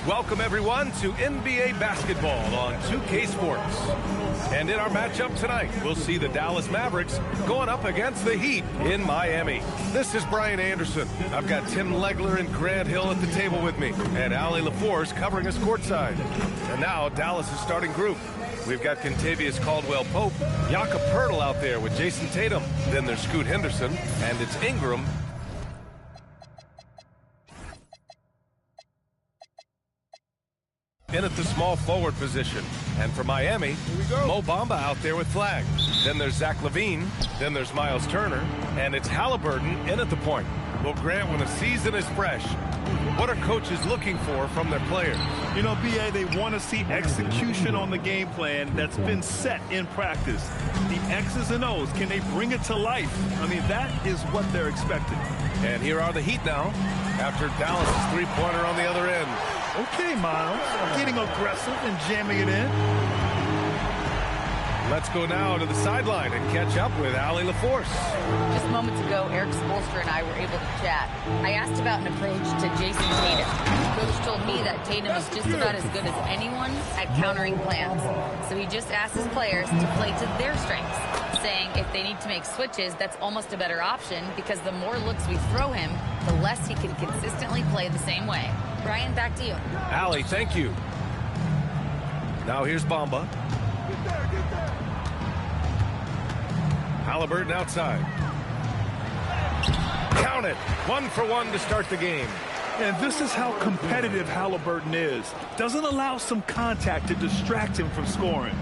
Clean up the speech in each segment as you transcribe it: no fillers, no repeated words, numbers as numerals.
Welcome, everyone, to NBA basketball on 2K Sports. And in our matchup tonight, we'll see the Dallas Mavericks going up against the Heat in Miami. This is Brian Anderson. I've got Tim Legler and Grant Hill at the table with me, and Allie LaForce covering us courtside. And now, Dallas' starting group. We've got Kentavious Caldwell-Pope, Jakob Poeltl out there with Jason Tatum. Then there's Scoot Henderson, and it's Ingram. In at the small forward position. And for Miami, Mo Bamba out there with Flag. Then there's Zach LaVine. Then there's Miles Turner. And it's Halliburton in at the point. Well, Grant, when a season is fresh, what are coaches looking for from their players? You know, B.A., they want to see execution on the game plan that's been set in practice. The X's and O's, can they bring it to life? I mean, that is what they're expecting. And here are the Heat now, after Dallas' three-pointer on the other end. Okay, Miles, getting aggressive and jamming it in. Let's go now to the sideline and catch up with Allie LaForce. Just moments ago, Eric Spoelstra and I were able to chat. I asked about an approach to Jason Tatum. Coach told me that Tatum is just about as good as anyone at countering plans. So he just asked his players to play to their strengths, saying if they need to make switches, that's almost a better option because the more looks we throw him, the less he can consistently play the same way. Brian, back to you. Allie, thank you. Now here's Bamba. Halliburton outside. Count it. 1 for 1 to start the game. And this is how competitive Halliburton is. Doesn't allow some contact to distract him from scoring.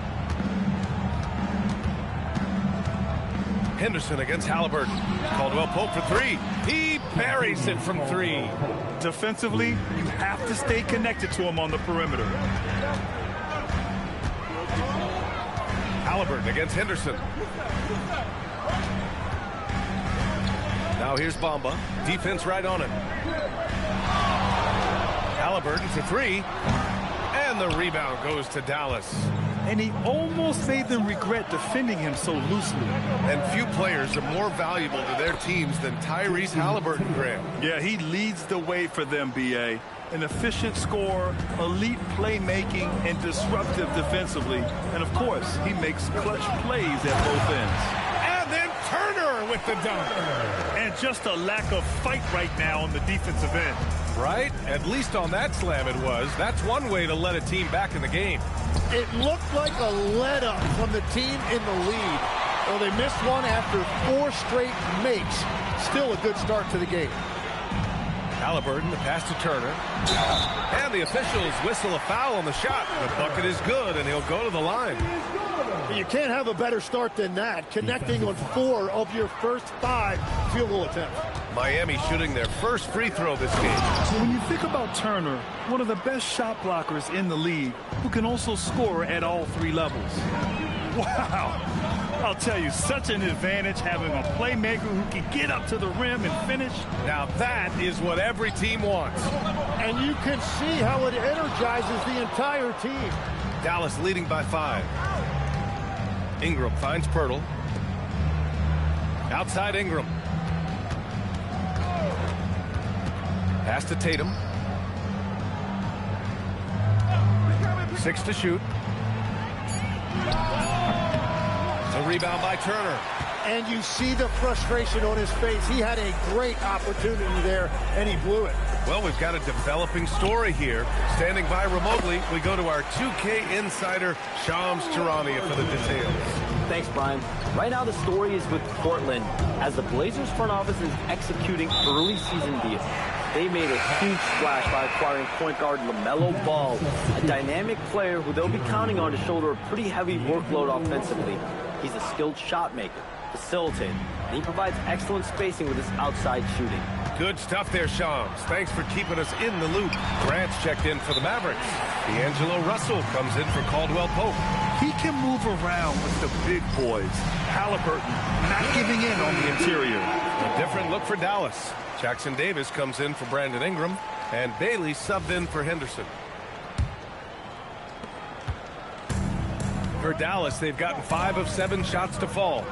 Henderson against Halliburton. Caldwell-Pope for 3. He buries it from 3. Defensively, you have to stay connected to him on the perimeter. Halliburton against Henderson. Now here's Bamba. Defense right on him. Halliburton for 3. And the rebound goes to Dallas. And he almost made them regret defending him so loosely. And few players are more valuable to their teams than Tyrese Halliburton, Graham. Yeah, he leads the way for them, B.A. An efficient scorer, elite playmaking, and disruptive defensively. And, of course, he makes clutch plays at both ends. And then Turner with the dunk. And just a lack of fight right now on the defensive end. Right? At least on that slam it was. That's one way to let a team back in the game. It looked like a let-up from the team in the lead. Well, they missed one after 4 straight makes. Still a good start to the game. Halliburton, the pass to Turner. And the officials whistle a foul on the shot. The bucket is good, and he'll go to the line. You can't have a better start than that, connecting on 4 of your first 5 field goal attempts. Miami shooting their first free throw this game. So when you think about Turner, one of the best shot blockers in the league, who can also score at all 3 levels. Wow. I'll tell you, such an advantage having a playmaker who can get up to the rim and finish. Now that is what every team wants. And you can see how it energizes the entire team. Dallas leading by 5. Ingram finds Poeltl. Outside Ingram. Pass to Tatum. 6 to shoot. A rebound by Turner. And you see the frustration on his face. He had a great opportunity there, and he blew it. Well, we've got a developing story here. Standing by remotely, we go to our 2K insider, Shams Charania, for the details. Thanks, Brian. Right now, the story is with Portland, as the Blazers front office is executing early season deals. They made a huge splash by acquiring point guard LaMelo Ball, a dynamic player who they'll be counting on to shoulder a pretty heavy workload offensively. He's a skilled shot maker, facilitator, and he provides excellent spacing with his outside shooting. Good stuff there, Shams. Thanks for keeping us in the loop. Grant's checked in for the Mavericks. D'Angelo Russell comes in for Caldwell-Pope. He can move around with the big boys. Halliburton not giving in on the interior. A different look for Dallas. Jackson Davis comes in for Brandon Ingram, and Bailey subbed in for Henderson. For Dallas, they've gotten 5 of 7 shots to fall.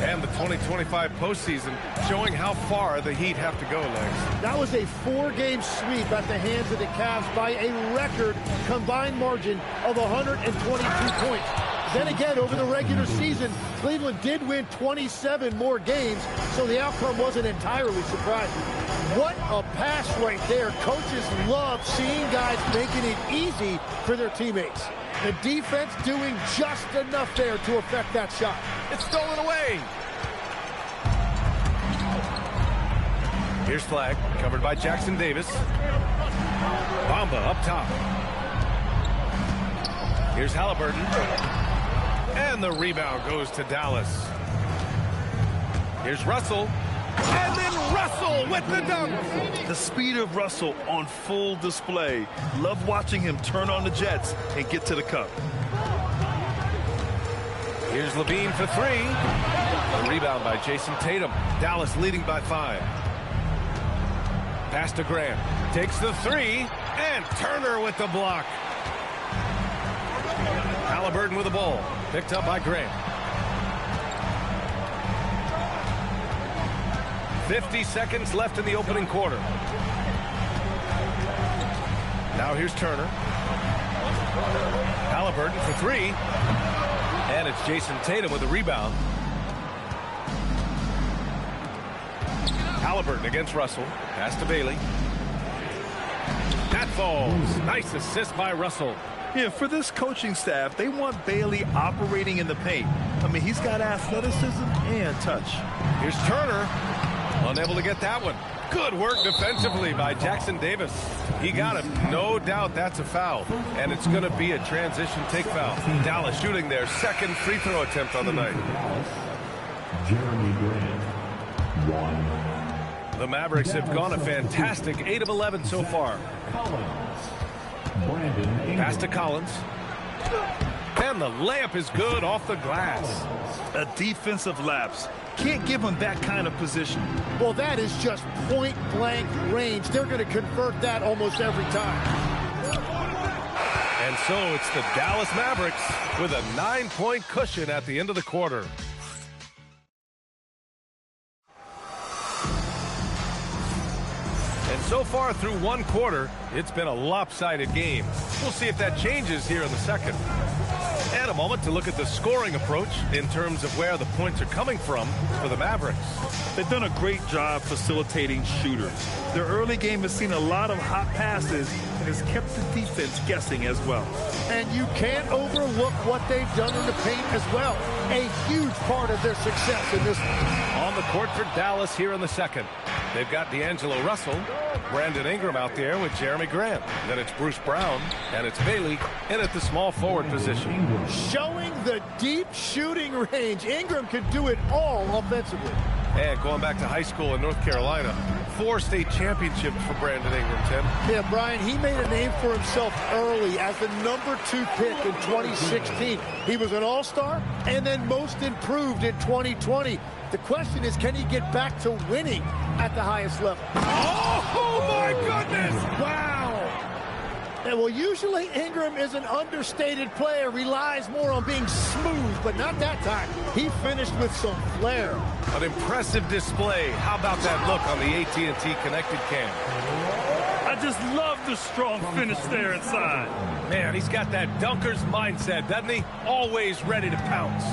And the 2025 postseason showing how far the Heat have to go, Legs. That was a 4-game sweep at the hands of the Cavs by a record combined margin of 122 points. Then again, over the regular season, Cleveland did win 27 more games, so the outcome wasn't entirely surprising. What a pass right there. Coaches love seeing guys making it easy for their teammates. The defense doing just enough there to affect that shot. It's stolen away. Here's Flag, covered by Jackson Davis. Bamba up top. Here's Halliburton. And the rebound goes to Dallas. Here's Russell. And then Russell with the dunk. The speed of Russell on full display. Love watching him turn on the jets and get to the cup. Here's Levine for 3. A rebound by Jason Tatum. Dallas leading by 5. Pass to Grant. Takes the 3. And Turner with the block. Halliburton with the ball. Picked up by Grant. 50 seconds left in the opening quarter. Now here's Turner. Halliburton for 3. And it's Jason Tatum with the rebound. Halliburton against Russell. Pass to Bailey. That falls. Nice assist by Russell. Yeah, for this coaching staff, they want Bailey operating in the paint. I mean, he's got athleticism and touch. Here's Turner. Unable to get that one. Good work defensively by Jackson Davis. He got him. No doubt that's a foul. And it's going to be a transition take foul. Dallas shooting their second free throw attempt on the night. Jeremy Grant, 1. The Mavericks have gone a fantastic 8 of 11 so far. Pass to Collins. And the layup is good off the glass. A defensive lapse. Can't give him that kind of position. Well, that is just point-blank range. They're going to convert that almost every time. And so it's the Dallas Mavericks with a 9-point cushion at the end of the quarter. And so far through one quarter, it's been a lopsided game. We'll see if that changes here in the second. And a moment to look at the scoring approach in terms of where the points are coming from for the Mavericks. They've done a great job facilitating shooters. Their early game has seen a lot of hot passes and has kept the defense guessing as well. And you can't overlook what they've done in the paint as well. A huge part of their success in this one. On the court for Dallas here in the second. They've got D'Angelo Russell, Brandon Ingram out there with Jeremy Grant. Then it's Bruce Brown, and it's Bailey in at the small forward position. Showing the deep shooting range. Ingram can do it all offensively. And going back to high school in North Carolina, 4 state championships for Brandon Ingram, Tim. Yeah, Brian, he made a name for himself early as the #2 pick in 2016. He was an all-star and then most improved in 2020. The question is, can he get back to winning at the highest level? Oh my goodness! Wow! And well, usually Ingram is an understated player, relies more on being smooth, but not that time. He finished with some flair. An impressive display. How about that look on the AT&T connected cam? I just love the strong finish there inside. Man, he's got that dunker's mindset, doesn't he? Always ready to pounce.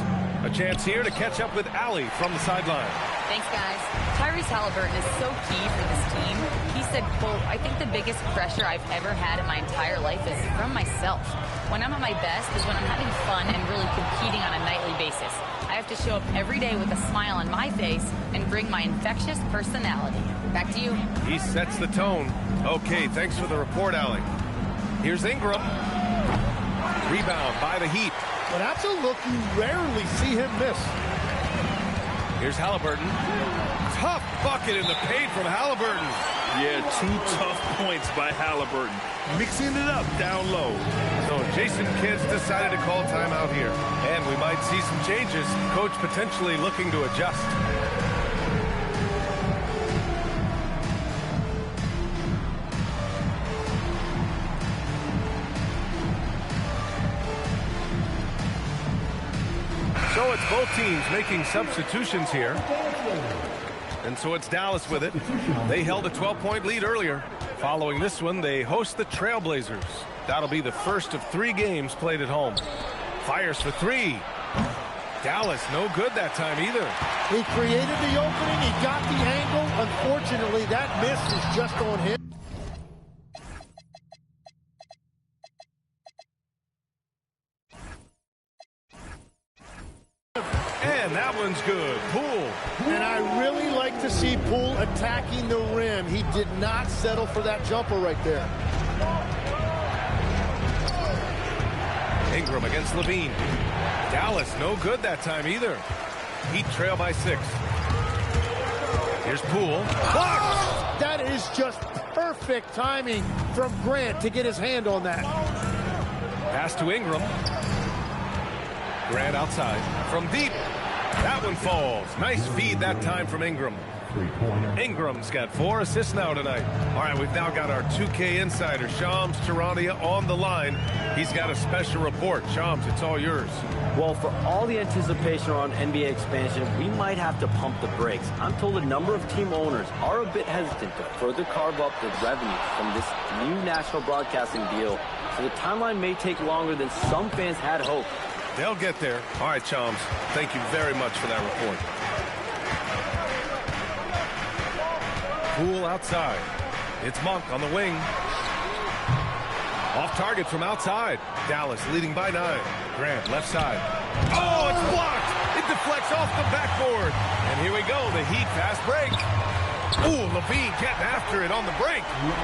A chance here to catch up with Allie from the sideline. Thanks, guys. Tyrese Halliburton is so key for this team. He said, quote, "I think the biggest pressure I've ever had in my entire life is from myself. When I'm at my best is when I'm having fun and really competing on a nightly basis. I have to show up every day with a smile on my face and bring my infectious personality." Back to you. He sets the tone. Okay, thanks for the report, Allie. Here's Ingram. Rebound by the Heat. Well, that's a look you rarely see him miss. Here's Halliburton. Tough bucket in the paint from Halliburton. Yeah, 2 tough points by Halliburton. Mixing it up down low. So Jason Kidd's decided to call timeout here. And we might see some changes. Coach potentially looking to adjust. So it's both teams making substitutions here. And so it's Dallas with it. They held a 12-point lead earlier. Following this one, they host the Trailblazers. That'll be the first of 3 games played at home. Fires for 3. Dallas, no good that time either. He created the opening. He got the angle. Unfortunately, that miss is just on him. And that one's good. Poole. And I really like to see Poole attacking the rim. He did not settle for that jumper right there. Ingram against Levine. Dallas, no good that time either. Heat trail by 6. Here's Poole. Blocked! That is just perfect timing from Grant to get his hand on that. Pass to Ingram. Grant outside. From deep. That one falls. Nice feed that time from Ingram. Ingram's got 4 assists now tonight. All right, we've now got our 2K insider, Shams Charania, on the line. He's got a special report. Shams, it's all yours. Well, for all the anticipation around NBA expansion, we might have to pump the brakes. I'm told a number of team owners are a bit hesitant to further carve up the revenue from this new national broadcasting deal, so the timeline may take longer than some fans had hoped. They'll get there. All right, Shams, thank you very much for that report. Poole outside. It's Monk on the wing. Off target from outside. Dallas leading by 9. Grant left side. Oh, it's blocked. It deflects off the backboard. And here we go, the Heat fast break. Ooh, Levine getting after it on the break.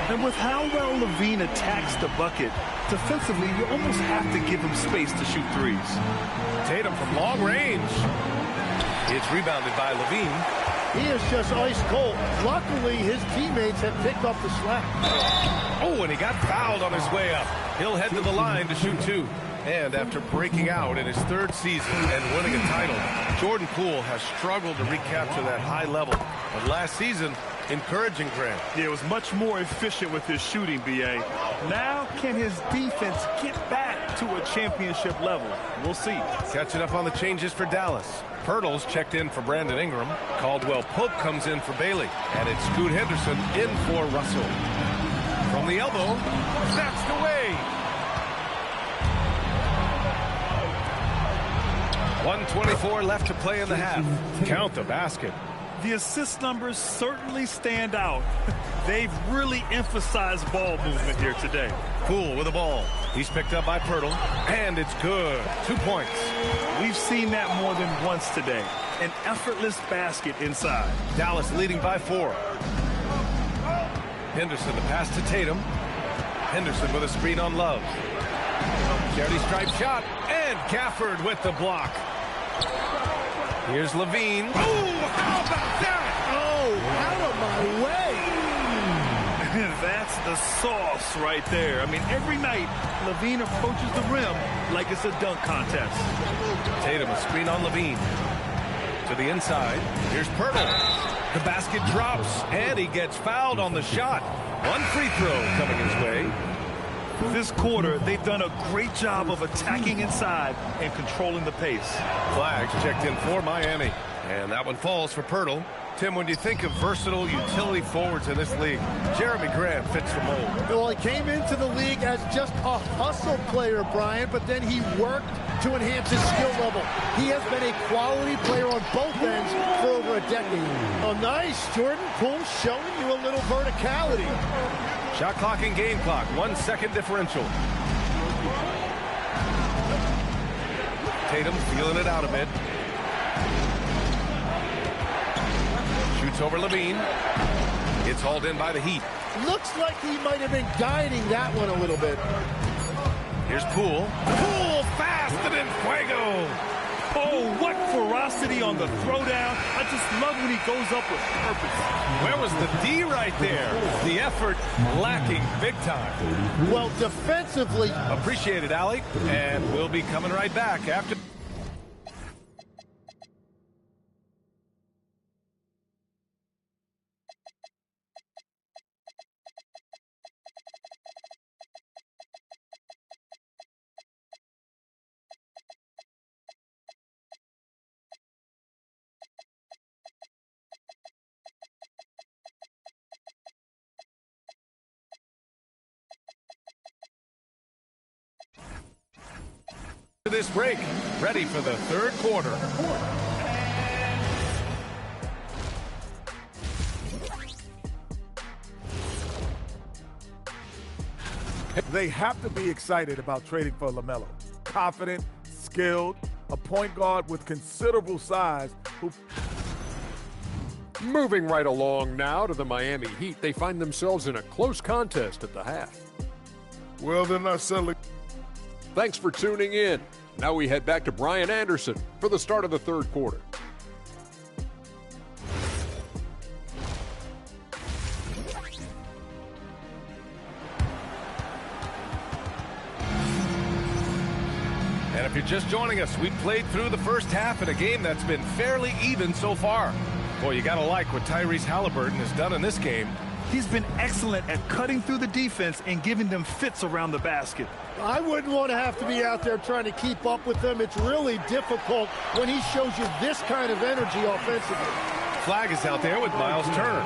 And with how well Levine attacks the bucket, defensively, you almost have to give him space to shoot threes. Tatum from long range. It's rebounded by Levine. He is just ice cold. Luckily, his teammates have picked up the slack. Oh, and he got fouled on his way up. He'll head to the line to shoot 2. And after breaking out in his 3rd season and winning a title, Jordan Poole has struggled to recapture that high level. But last season, encouraging Grant. He was much more efficient with his shooting, B.A. Now, can his defense get back to a championship level? We'll see. Catching up on the changes for Dallas. Pirtle's checked in for Brandon Ingram. Caldwell Pope comes in for Bailey. And it's Scoot Henderson in for Russell. From the elbow, that's the way. 1:24 left to play in the half. Count the basket. The assist numbers certainly stand out. They've really emphasized ball movement here today. Poole with the ball. He's picked up by Pirtle, and it's good. 2 points. We've seen that more than once today. An effortless basket inside. Dallas leading by 4. Henderson, the pass to Tatum. Henderson with a screen on Love. Charity stripe shot, and Gafford with the block. Here's Levine. Oh, how about that? Oh, out of my way. That's the sauce right there. I mean, every night, Levine approaches the rim like it's a dunk contest. Tatum, a screen on Levine. To the inside. Here's Pirtle. The basket drops, and he gets fouled on the shot. 1 free throw coming his way. This quarter, they've done a great job of attacking inside and controlling the pace. Flags checked in for Miami. And that one falls for Pirtle. Tim, when you think of versatile utility forwards in this league, Jeremy Grant fits the mold. Well, he came into the league as just a hustle player, Brian, but then he worked to enhance his skill level. He has been a quality player on both ends for over a decade. Oh, nice. Jordan Poole showing you a little verticality. Shot clock and game clock, 1 second differential. Tatum feeling it out a bit. Shoots over Levine. It's hauled in by the Heat. Looks like he might have been guiding that one a little bit. Here's Poole. Poole fast and in fuego. Oh, what ferocity on the throwdown. I just love when he goes up with purpose. Where was the D right there? The effort lacking big time. Well, defensively. Appreciate it, Allie. And we'll be coming right back after. this break, ready for the third quarter. They have to be excited about trading for LaMelo. Confident, skilled, a point guard with considerable size who... Moving right along now to the Miami Heat, they find themselves in a close contest at the half. Well, they're not settling. Thanks for tuning in. Now we head back to Brian Anderson for the start of the third quarter. And if you're just joining us, we've played through the first half in a game that's been fairly even so far. Boy, you got to like what Tyrese Halliburton has done in this game. He's been excellent at cutting through the defense and giving them fits around the basket. I wouldn't want to have to be out there trying to keep up with them. It's really difficult when he shows you this kind of energy offensively. Flag is out there with Miles Turner.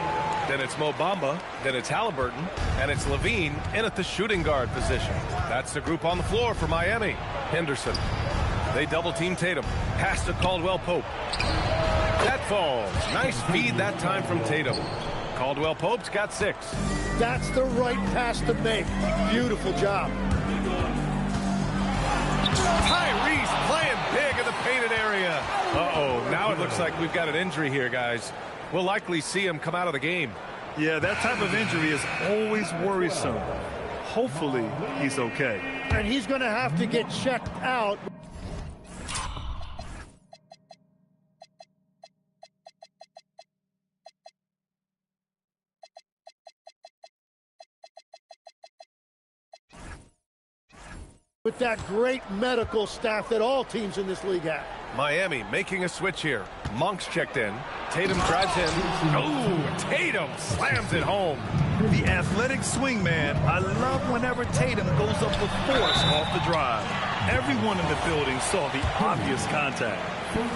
Then it's Mo Bamba. Then it's Halliburton. And it's Levine in at the shooting guard position. That's the group on the floor for Miami. Henderson. They double-team Tatum. Pass to Caldwell Pope. That falls. Nice feed that time from Tatum. Caldwell Pope's got 6. That's the right pass to make. Beautiful job. Tyrese playing big in the painted area. Uh-oh, now it looks like we've got an injury here, guys. We'll likely see him come out of the game. Yeah, that type of injury is always worrisome. Hopefully, he's okay. And he's going to have to get checked out. With that great medical staff that all teams in this league have. Miami making a switch here. Monk's checked in. Tatum drives in. Oh, Tatum slams it home. The athletic swing man. I love whenever Tatum goes up with force off the drive. Everyone in the building saw the obvious contact.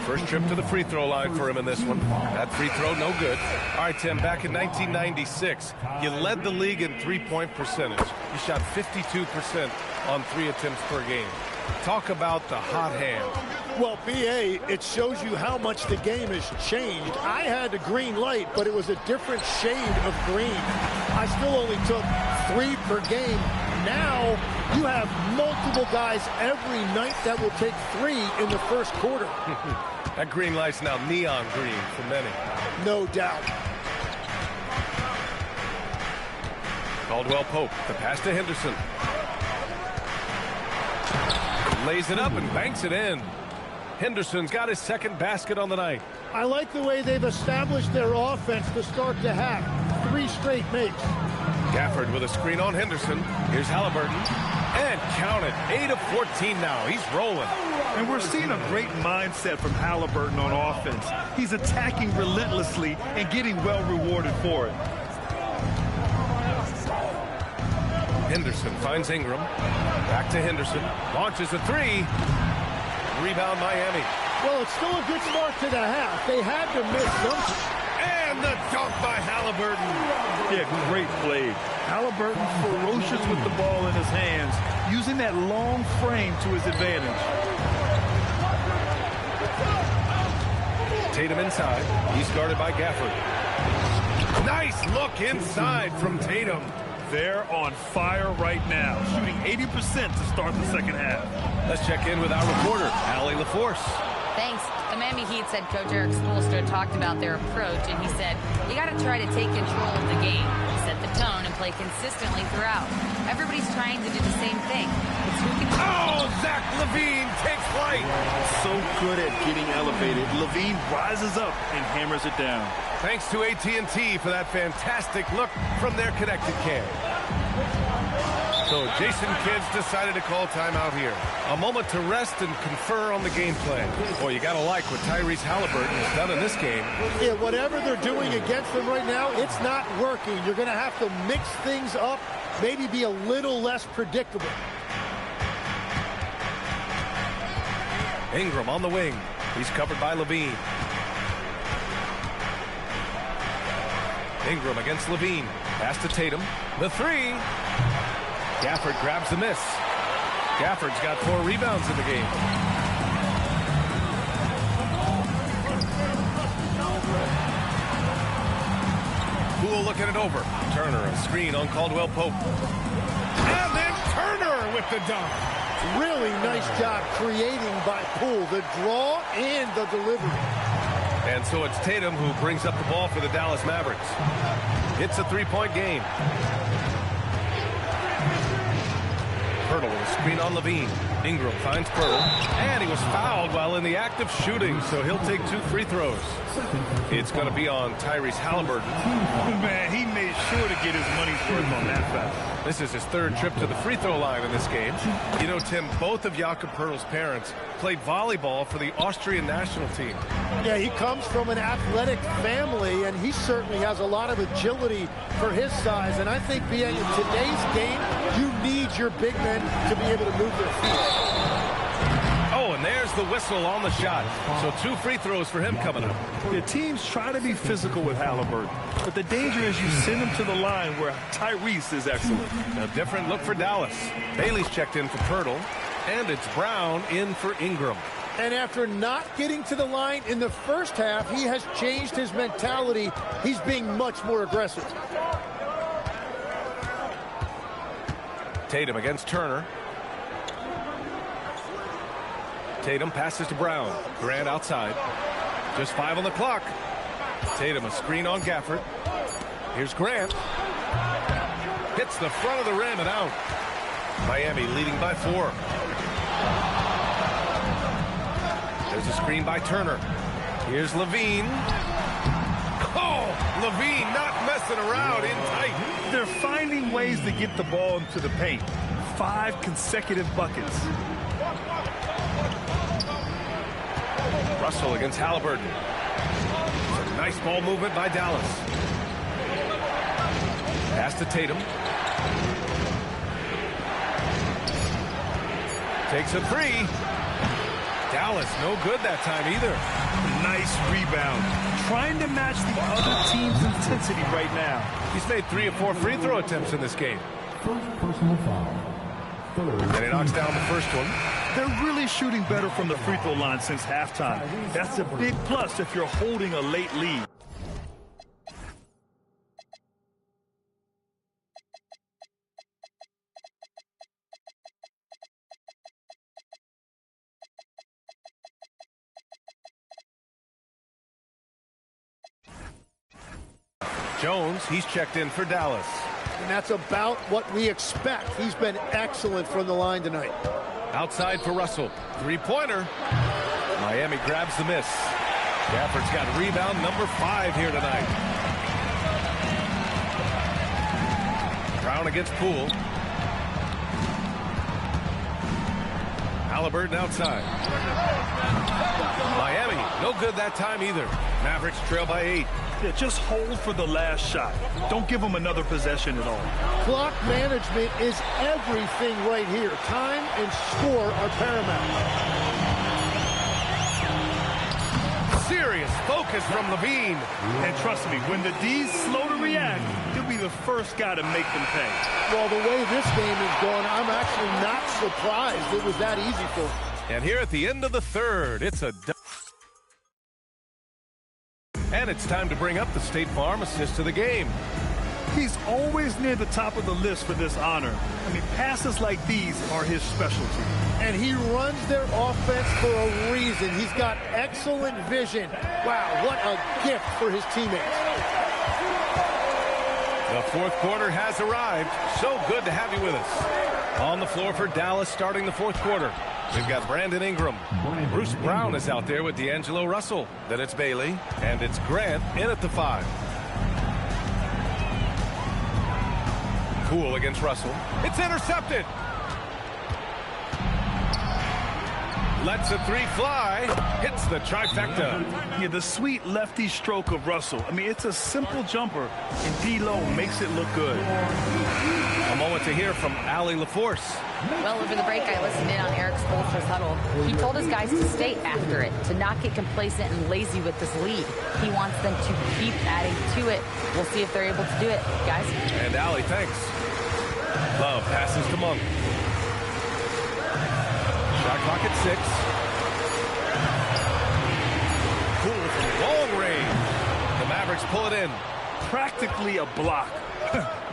First trip to the free throw line for him in this one. That free throw, no good. All right, Tim, back in 1996, you led the league in three-point percentage. You shot 52% on 3 attempts per game. Talk about the hot hand. Well, B.A., it shows you how much the game has changed. I had a green light, but it was a different shade of green. I still only took 3 per game. Now you have multiple guys every night that will take 3 in the first quarter. That green light's now neon green for many. No doubt. Caldwell Pope, the pass to Henderson. Lays it up and banks it in. Henderson's got his second basket on the night. I like the way they've established their offense to start the half. 3 straight makes. Gafford with a screen on Henderson. Here's Halliburton. And count it. 8 of 14 now. He's rolling. And we're seeing a great mindset from Halliburton on offense. He's attacking relentlessly and getting well rewarded for it. Henderson finds Ingram. Back to Henderson. Launches a 3. Rebound Miami. Well, it's still a good start to the half. They had to miss something. And the dunk by Halliburton. Yeah, great play. Halliburton ferocious with the ball in his hands, using that long frame to his advantage. Tatum inside. He's guarded by Gafford. Nice look inside from Tatum. They're on fire right now, shooting 80% to start the second half. Let's check in with our reporter, Allie LaForce. Thanks. The Miami Heat's head coach Eric Spoelstra talked about their approach, and he said, you got to try to take control of the game, set the tone, and play consistently throughout. Everybody's trying to do the same thing. It's who can... Oh, Zach LaVine takes flight. So good at getting elevated. LaVine rises up and hammers it down. Thanks to AT&T for that fantastic look from their connected cam. So Jason Kidd's decided to call timeout here. A moment to rest and confer on the game plan. Boy, you got to like what Tyrese Halliburton has done in this game. Yeah, whatever they're doing against them right now, it's not working. You're going to have to mix things up, maybe be a little less predictable. Ingram on the wing. He's covered by Levine. Ingram against Levine. Pass to Tatum. The 3. Gafford grabs the miss. Gafford's got 4 rebounds in the game. Poole looking it over. Turner, a screen on Caldwell Pope. And then Turner with the dunk. Really nice job creating by Poole. The draw and the delivery. And so it's Tatum who brings up the ball for the Dallas Mavericks. It's a 3-point game. Pirtle with a screen on Levine. Ingram finds Pirtle, and he was fouled while in the act of shooting, so he'll take 2 free throws. It's going to be on Tyrese Halliburton. Man, he made sure to get his money's worth on that foul. This is his 3rd trip to the free throw line in this game. You know, Tim, both of Jakob Pirtle's parents played volleyball for the Austrian national team. Yeah, he comes from an athletic family, and he certainly has a lot of agility for his size. And I think being in today's game, you need your big men to be able to move their feet. Oh, and there's the whistle on the shot. So 2 free throws for him coming up. The teams try to be physical with Halliburton, but the danger is you send him to the line where Tyrese is excellent. A different look for Dallas. Bailey's checked in for Pirtle, and it's Brown in for Ingram. And after not getting to the line in the first half, he has changed his mentality. He's being much more aggressive. Tatum against Turner. Tatum passes to Brown. Grant outside. Just 5 on the clock. Tatum a screen on Gafford. Here's Grant. Hits the front of the rim and out. Miami leading by 4. There's a screen by Turner. Here's Levine. Oh, Levine not messing around in tight. They're finding ways to get the ball into the paint. 5 consecutive buckets. Russell against Halliburton. Some nice ball movement by Dallas. Pass to Tatum. Takes a 3. Dallas no good that time either. Nice rebound. Trying to match the other team's intensity right now. He's made 3 or 4 free throw attempts in this game. First personal foul. And he knocks down the first one. They're really shooting better from the free throw line since halftime. That's a big plus if you're holding a late lead. Jones, he's checked in for Dallas. And that's about what we expect. He's been excellent from the line tonight. Outside for Russell. 3-pointer. Miami grabs the miss. Gafford's got rebound number 5 here tonight. Brown against Poole. Halliburton outside. Miami, no good that time either. Mavericks trail by 8. Yeah, just hold for the last shot. Don't give them another possession at all. Clock management is everything right here. Time and score are paramount. Serious focus from Levine. And trust me, when the D's slow to react, he'll be the first guy to make them pay. Well, the way this game is going, I'm actually not surprised it was that easy for him. And here at the end of the 3rd, it's a... And it's time to bring up the State Farm assist of the game. He's always near the top of the list for this honor. I mean, passes like these are his specialty. And he runs their offense for a reason. He's got excellent vision. Wow, what a gift for his teammates. The 4th quarter has arrived. So good to have you with us. On the floor for Dallas starting the 4th quarter. We've got Brandon Ingram. Bruce Brown is out there with D'Angelo Russell. Then it's Bailey. And it's Grant in at the 5. Poole against Russell. It's intercepted. Lets a 3 fly. Hits the trifecta. Yeah, the sweet lefty stroke of Russell. I mean, it's a simple jumper, and D-Lo makes it look good. A moment to hear from Allie LaForce. Well, over the break, I listened in on Eric Spoelstra's huddle. He told his guys to stay after it, to not get complacent and lazy with this lead. He wants them to keep adding to it. We'll see if they're able to do it, guys. And Allie, thanks. Love passes to Monk. Shot clock at 6. Poole from long range. The Mavericks pull it in. Practically a block.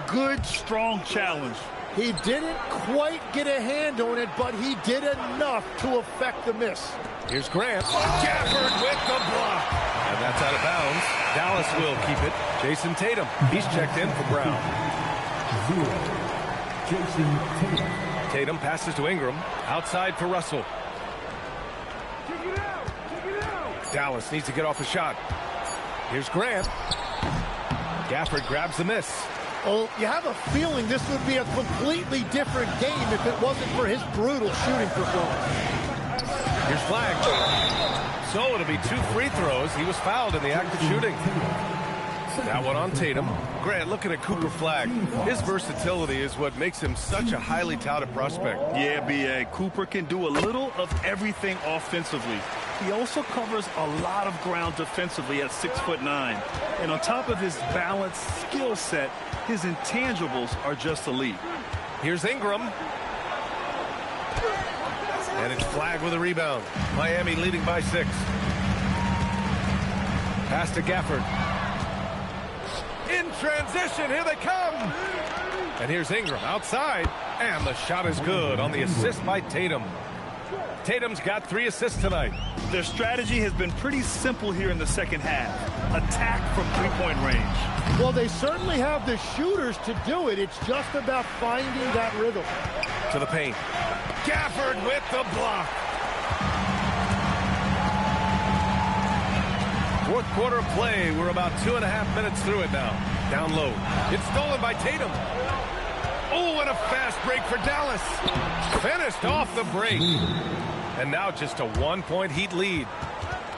Good, strong challenge. He didn't quite get a hand on it, but he did enough to affect the miss. Here's Grant. Gafford with the block. And that's out of bounds. Dallas will keep it. Jason Tatum. He's checked in for Brown. Jason Tatum. Tatum passes to Ingram. Outside for Russell. Dallas needs to get off a shot. Here's Grant. Gafford grabs the miss. Oh, you have a feeling this would be a completely different game if it wasn't for his brutal shooting performance. Here's Flag. So it'll be 2 free throws. He was fouled in the act of shooting. That one on Tatum. Grant, looking at Cooper Flag. His versatility is what makes him such a highly touted prospect. Yeah, B.A. Cooper can do a little of everything offensively. He also covers a lot of ground defensively at 6'9". And on top of his balanced skill set, his intangibles are just elite. Here's Ingram. And it's Flag with a rebound. Miami leading by 6. Pass to Gafford. In transition, here they come. And here's Ingram outside. And the shot is good on the assist by Tatum. Tatum's got 3 assists tonight. Their strategy has been pretty simple here in the second half. Attack from 3-point range. Well, they certainly have the shooters to do it. It's just about finding that rhythm. To the paint. Gafford with the block. Fourth quarter of play. We're about 2.5 minutes through it now. Down low. It's stolen by Tatum. Oh, and a fast break for Dallas. Finished off the break. And now just a 1-point Heat lead.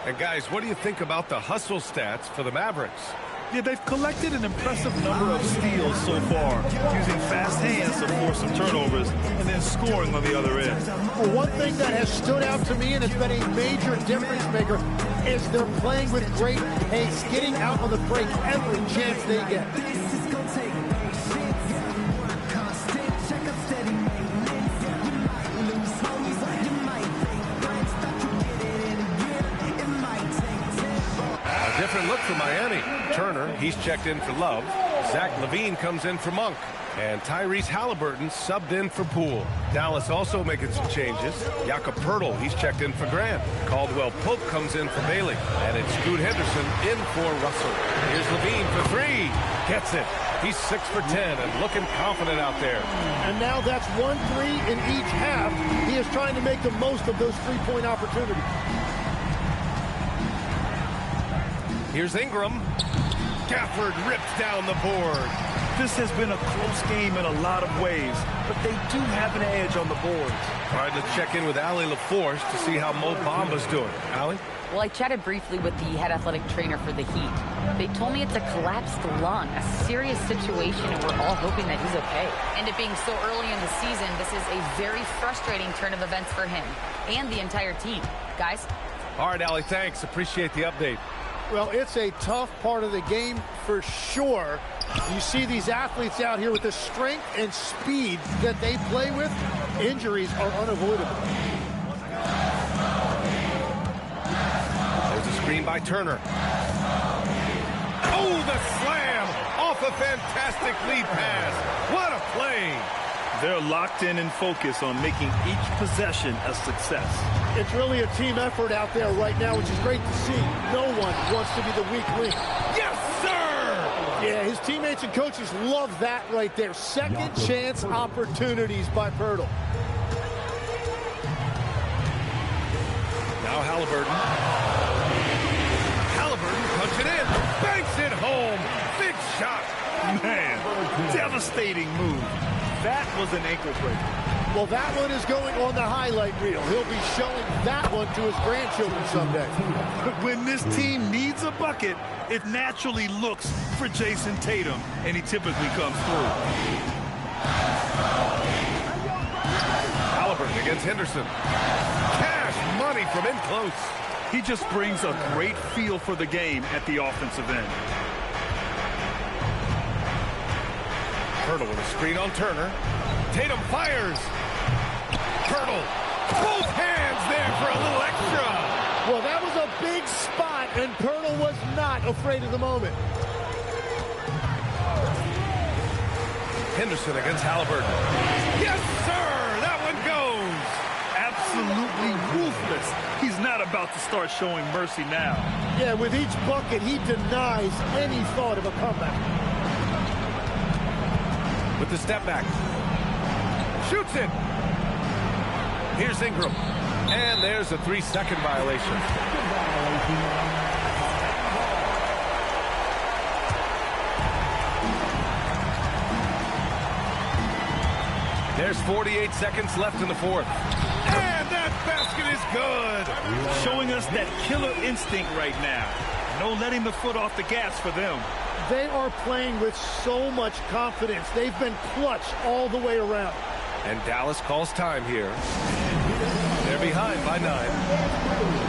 And guys, what do you think about the hustle stats for the Mavericks? Yeah, they've collected an impressive number of steals so far, using fast hands to force some turnovers and then scoring on the other end. Well, one thing that has stood out to me, and it's been a major difference maker, is they're playing with great pace, getting out on the break every chance they get. Different look for Miami. Turner, he's checked in for Love. Zach LaVine comes in for Monk. And Tyrese Halliburton subbed in for Poole. Dallas also making some changes. Jakob Poeltl, he's checked in for Grant. Caldwell Pope comes in for Bailey. And it's Scoot Henderson in for Russell. Here's LaVine for 3. Gets it. He's 6 for 10 and looking confident out there. And now that's 1 3 in each half. He is trying to make the most of those 3-point opportunities. Here's Ingram. Gafford rips down the board. This has been a close game in a lot of ways, but they do have an edge on the boards. All right, let's check in with Allie LaForce to see how Mo Bamba's doing. Allie? Well, I chatted briefly with the head athletic trainer for the Heat. They told me it's a collapsed lung, a serious situation, and we're all hoping that he's okay. And it being so early in the season, this is a very frustrating turn of events for him and the entire team. Guys? All right, Allie, thanks. Appreciate the update. Well, it's a tough part of the game for sure. You see these athletes out here with the strength and speed that they play with. Injuries are unavoidable. There's a screen by Turner. Oh, the slam off a fantastic lead pass. What a play. They're locked in and focused on making each possession a success. It's really a team effort out there right now, which is great to see. No one wants to be the weak link. Yes, sir! Yeah, his teammates and coaches love that right there. Second chance opportunities by Poeltl. Now Halliburton. Halliburton punch it in. Banks it home. Big shot. Man, devastating move. That was an ankle breaker. Well, that one is going on the highlight reel. He'll be showing that one to his grandchildren someday. When this team needs a bucket, it naturally looks for Jason Tatum, and he typically comes through. Halliburton against Henderson. Cash money from in close. He just brings a great feel for the game at the offensive end. Poeltl with a screen on Turner. Tatum fires. Poeltl Both hands there for a little extra. Well, that was a big spot, and Pirtle was not afraid of the moment. Henderson against Halliburton. Yes, sir! That one goes! Absolutely ruthless. He's not about to start showing mercy now. Yeah, with each bucket, he denies any thought of a comeback. With the step back. Shoots it! Here's Ingram. And there's a 3-second violation. There's 48 seconds left in the fourth. And that basket is good. Showing us that killer instinct right now. No letting the foot off the gas for them. They are playing with so much confidence. They've been clutch all the way around. And Dallas calls time here. They're behind by 9.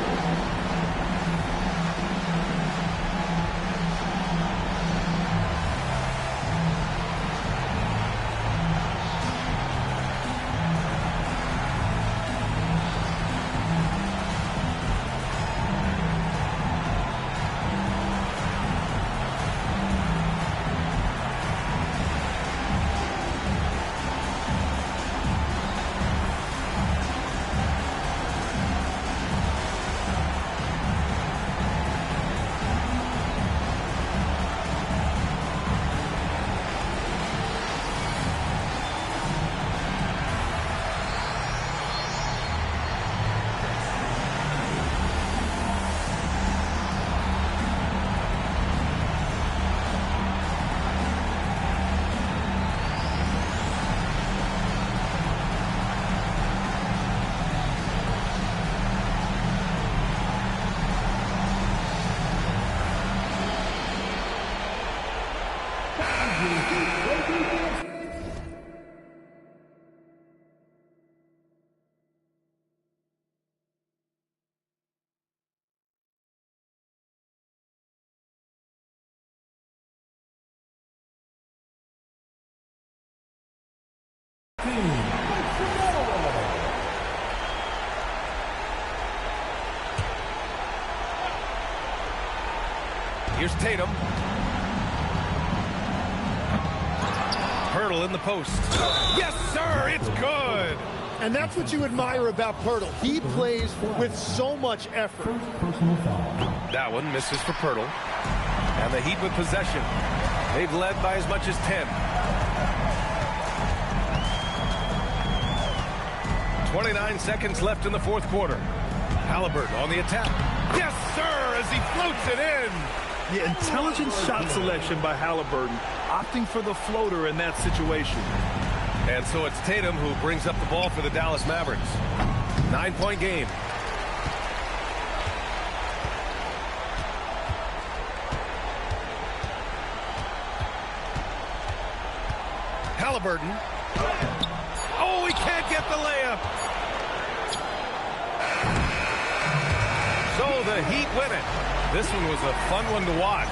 Here's Tatum. Pirtle in the post. Yes, sir, it's good. And that's what you admire about Pirtle. He plays with so much effort. That one misses for Pirtle. And the Heat with possession. They've led by as much as 10. 29 seconds left in the fourth quarter. Halliburton on the attack. Yes, sir, as he floats it in. Yeah, intelligent shot selection by Halliburton, opting for the floater in that situation. And so it's Tatum who brings up the ball for the Dallas Mavericks. 9-point game. Halliburton. Oh, he can't get the layup. So the Heat win it. This one was a fun one to watch.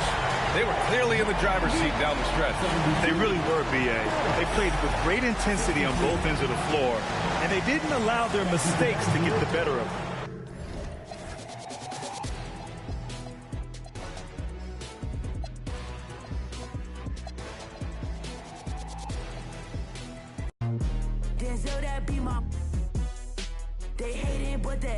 They were clearly in the driver's seat down the stretch. They really were, B.A. They played with great intensity on both ends of the floor, and they didn't allow their mistakes to get the better of them.